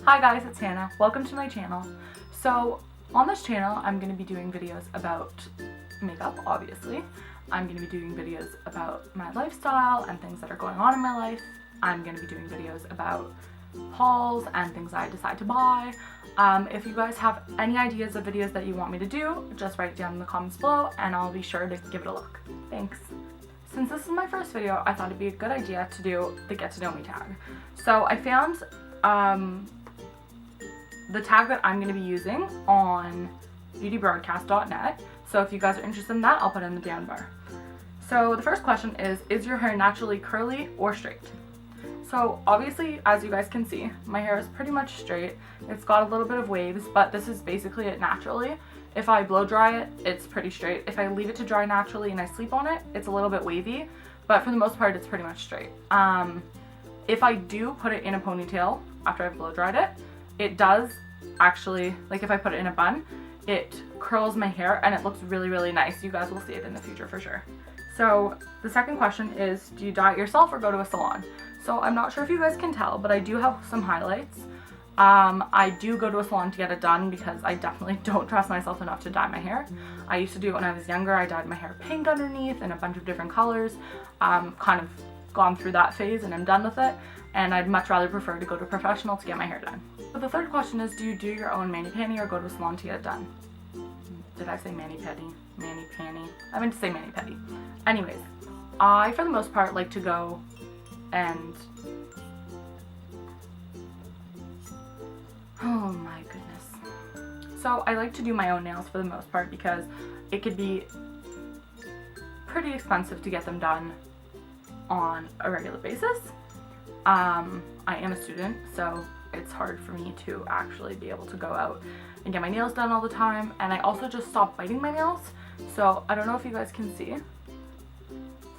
Hi guys, it's Hannah. Welcome to my channel. So on this channel I'm going to be doing videos about makeup, obviously. I'm going to be doing videos about my lifestyle and things that are going on in my life. I'm going to be doing videos about hauls and things I decide to buy. If you guys have any ideas of videos that you want me to do, just write it down in the comments below and I'll be sure to give it a look. Thanks. Since this is my first video, I thought it'd be a good idea to do the get to know me tag. So I found the tag that I'm going to be using on beautybroadcast.net. So if you guys are interested in that, I'll put it in the down bar. So the first question is your hair naturally curly or straight? So obviously, as you guys can see, my hair is pretty much straight. It's got a little bit of waves, but this is basically it naturally. If I blow dry it, it's pretty straight. If I leave it to dry naturally and I sleep on it, it's a little bit wavy, but for the most part, it's pretty much straight. If I do put it in a ponytail after I've blow dried it, it does actually, like if I put it in a bun, it curls my hair and it looks really, really nice. You guys will see it in the future for sure. So the second question is, do you dye it yourself or go to a salon? So I'm not sure if you guys can tell, but I do have some highlights. I do go to a salon to get it done because I definitely don't trust myself enough to dye my hair. I used to do it when I was younger. I dyed my hair pink underneath and a bunch of different colors. Kind of gone through that phase and I'm done with it. And I'd much rather prefer to go to a professional to get my hair done. But the third question is, do you do your own mani-pedi or go to a salon to get it done? Did I say mani-pedi? Mani-pani? I meant to say mani-pedi. Anyways, I, for the most part, like to go and... Oh my goodness. So I like to do my own nails for the most part because it could be pretty expensive to get them done on a regular basis. I am a student, so it's hard for me to actually be able to go out and get my nails done all the time. And I also just stopped biting my nails, so I don't know if you guys can see. It's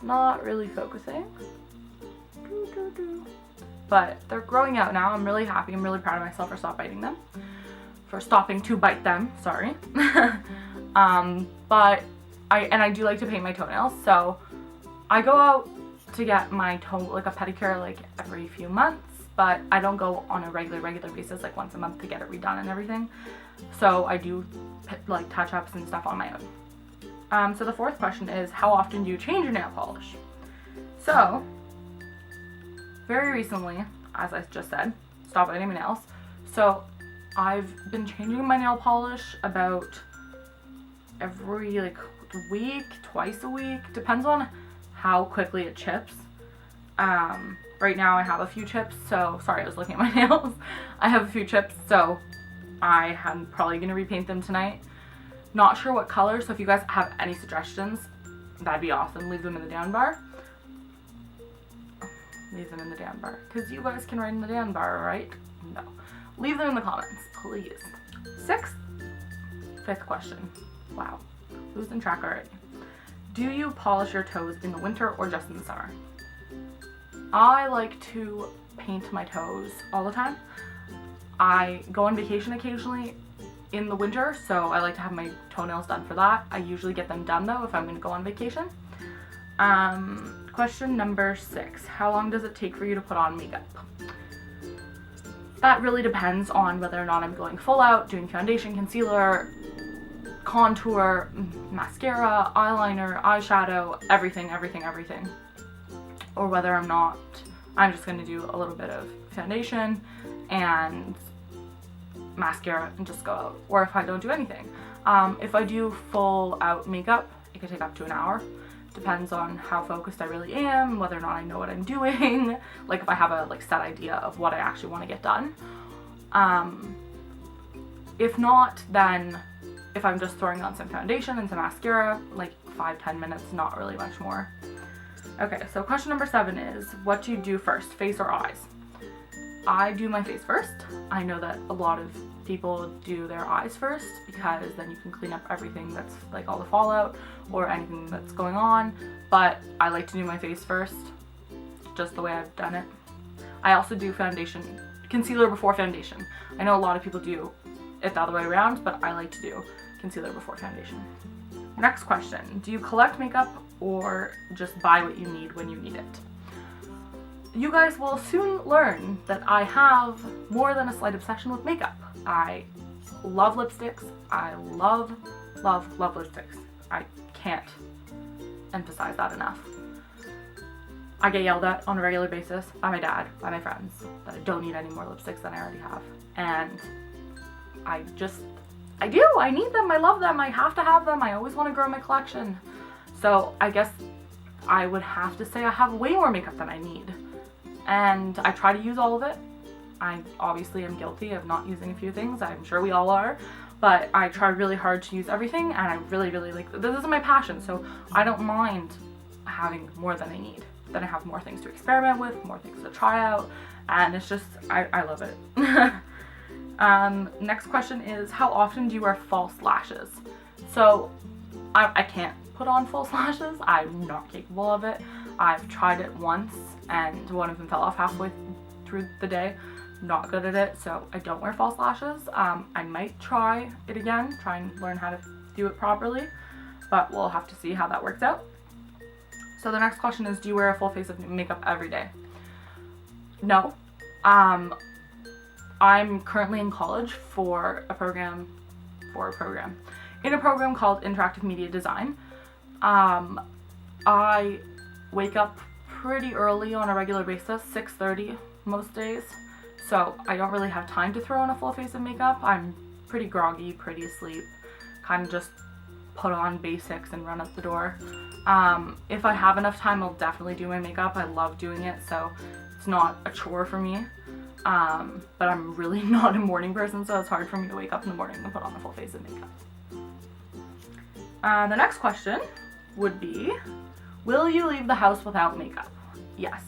not really focusing. But they're growing out now. I'm really happy. I'm really proud of myself for stopping to bite them, sorry. But I do like to paint my toenails, so I go out to get my like a pedicure like every few months, but I don't go on a regular basis like once a month to get it redone and everything. So I do like touch-ups and stuff on my own. So the fourth question is, how often do you change your nail polish? So very recently, as I just said, stop biting my nails. So I've been changing my nail polish about every like week, twice a week, depends on how quickly it chips. Right now I have a few chips, so sorry, I was looking at my nails. I have a few chips, so I'm probably gonna repaint them tonight. Not sure what color, so if you guys have any suggestions, that'd be awesome. Leave them in the down bar. Leave them in the down bar, because you guys can write in the down bar, right? No. Leave them in the comments, please. Fifth question. Wow, losing track already. Do you polish your toes in the winter or just in the summer? I like to paint my toes all the time. I go on vacation occasionally in the winter, so I like to have my toenails done for that. I usually get them done though if I'm going to go on vacation. Question number 6. How long does it take for you to put on makeup? That really depends on whether or not I'm going full out, doing foundation, concealer, contour, mascara, eyeliner, eyeshadow, everything. Or whether I'm just going to do a little bit of foundation and mascara and just go out. Or if I don't do anything. If I do full out makeup, it could take up to an hour. Depends on how focused I really am, whether or not I know what I'm doing, like if I have a set idea of what I actually want to get done. If not, then if I'm just throwing on some foundation and some mascara, like 5-10 minutes, not really much more. Okay, so question number 7 is, what do you do first, face or eyes? I do my face first. I know that a lot of people do their eyes first because then you can clean up everything that's like all the fallout or anything that's going on, but I like to do my face first, just the way I've done it. I also do concealer before foundation. I know a lot of people do it the other way around, but I like to do concealer before foundation. Next question, do you collect makeup or just buy what you need when you need it? you guys will soon learn that I have more than a slight obsession with makeup. I love lipsticks. I love lipsticks. I can't emphasize that enough. I get yelled at on a regular basis by my dad, by my friends, that I don't need any more lipsticks than I already have. And I need them, I love them, I have to have them, I always want to grow my collection. So I guess I would have to say I have way more makeup than I need. And I try to use all of it. I obviously am guilty of not using a few things, I'm sure we all are. But I try really hard to use everything, and I really like, this is my passion, so I don't mind having more than I need. Then I have more things to experiment with, more things to try out, and it's just, I love it. Next question is, how often do you wear false lashes? So I can't put on false lashes. I'm not capable of it. I've tried it once and one of them fell off halfway through the day. Not good at it, so I don't wear false lashes. I might try it again, try and learn how to do it properly, but we'll have to see how that works out. So the next question is, do you wear a full face of makeup every day? No. I'm currently in college for a program in a program called Interactive Media Design. I wake up pretty early on a regular basis, 6:30 most days, so I don't really have time to throw on a full face of makeup. I'm pretty groggy, pretty asleep, kind of just put on basics and run out the door. If I have enough time, I'll definitely do my makeup. I love doing it, so it's not a chore for me. But I'm really not a morning person, so it's hard for me to wake up in the morning and put on a full face of makeup. The next question would be, will you leave the house without makeup? Yes,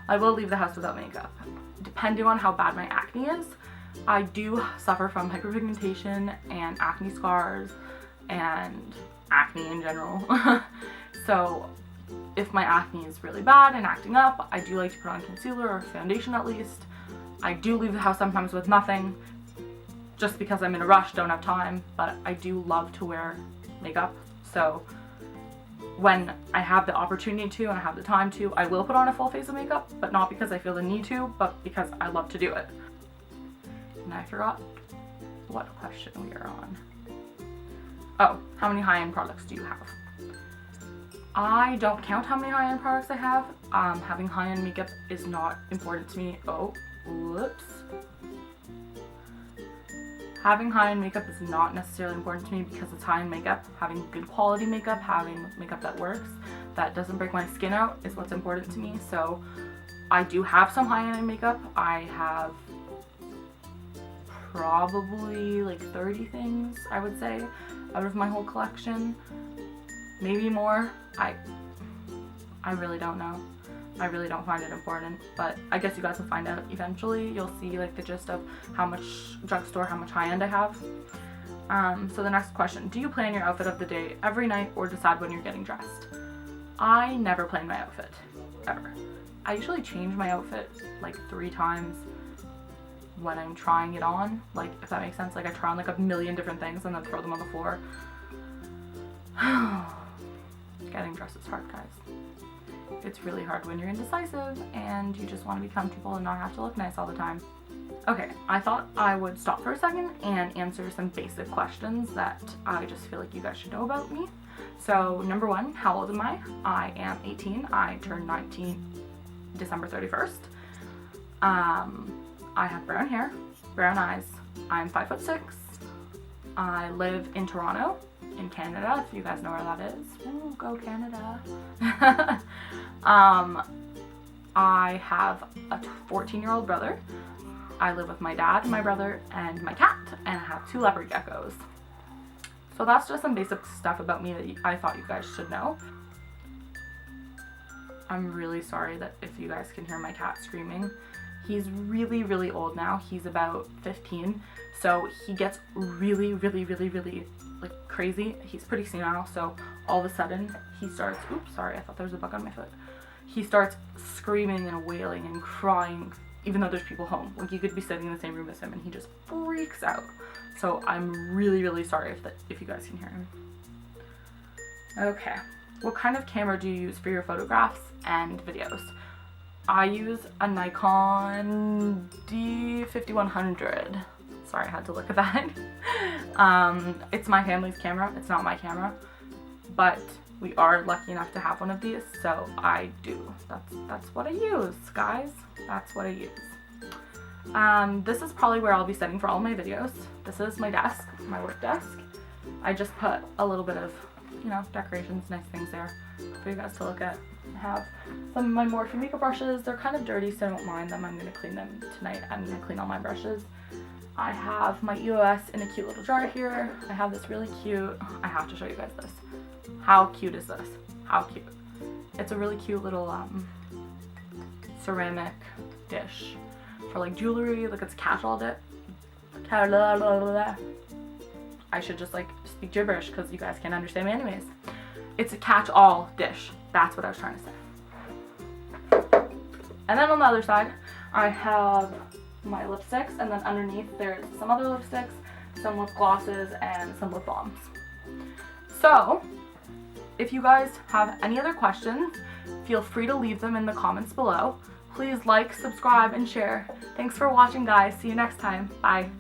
I will leave the house without makeup. Depending on how bad my acne is, I do suffer from hyperpigmentation and acne scars and acne in general. So if my acne is really bad and acting up, I do like to put on concealer or foundation at least. I do leave the house sometimes with nothing, just because I'm in a rush, don't have time, but I do love to wear makeup. So when I have the opportunity to and I have the time to, I will put on a full face of makeup, but not because I feel the need to, but because I love to do it. And I forgot what question we are on. Oh, how many high-end products do you have? I don't count how many high-end products I have. Having high-end makeup is not important to me. Oh, whoops. Having high-end makeup is not necessarily important to me because it's high-end makeup. Having good quality makeup, having makeup that works, that doesn't break my skin out is what's important to me. So I do have some high-end makeup. I have probably like 30 things, I would say, out of my whole collection. Maybe more. I really don't know. I really don't find it important, but I guess you guys will find out eventually. You'll see like the gist of how much drugstore, how much high-end I have. So the next question, do you plan your outfit of the day every night or decide when you're getting dressed? I never plan my outfit, ever. I usually change my outfit like 3 times when I'm trying it on, like if that makes sense. Like I try on like a million different things and then throw them on the floor. Getting dressed is hard, guys. It's really hard when you're indecisive and you just want to be comfortable and not have to look nice all the time. Okay, I thought I would stop for a second and answer some basic questions that I just feel like you guys should know about me. So number 1, how old am I? I am 18. I turned 19 December 31st. I have brown hair, brown eyes. I'm 5'6". I live in Toronto, in Canada, if you guys know where that is. Ooh, go Canada. I have a 14-year-old brother. I live with my dad, my brother, and my cat, and I have 2 leopard geckos. So that's just some basic stuff about me that I thought you guys should know. I'm really sorry that if you guys can hear my cat screaming. He's really, really old now. He's about 15, so he gets really like crazy. He's pretty senile, so all of a sudden he starts, oops, sorry, I thought there was a bug on my foot. He starts screaming and wailing and crying, even though there's people home. Like you could be sitting in the same room as him and he just freaks out. So I'm really sorry if you guys can hear him. Okay, what kind of camera do you use for your photographs and videos? I use a Nikon D5100. Sorry, I had to look at that. It's my family's camera. It's not my camera, but we are lucky enough to have one of these, so I do. That's what I use, guys. That's what I use. This is probably where I'll be setting for all my videos. This is my desk, my work desk. I just put a little bit of, you know, decorations, nice things there for you guys to look at. I have some of my Morphe makeup brushes. They're kind of dirty, so I don't mind them. I'm going to clean them tonight. I'm going to clean all my brushes. I have my EOS in a cute little jar here. I have this really cute, I have to show you guys this. How cute is this? How cute. It's a really cute little ceramic dish for like jewelry. Look, it's catch-all dip. I should just like speak gibberish because you guys can't understand me anyways. It's a catch-all dish. That's what I was trying to say. And then on the other side, I have my lipsticks, and then underneath there's some other lipsticks, some lip glosses, and some lip balms. So, if you guys have any other questions, feel free to leave them in the comments below. Please like, subscribe, and share. Thanks for watching, guys. See you next time. Bye.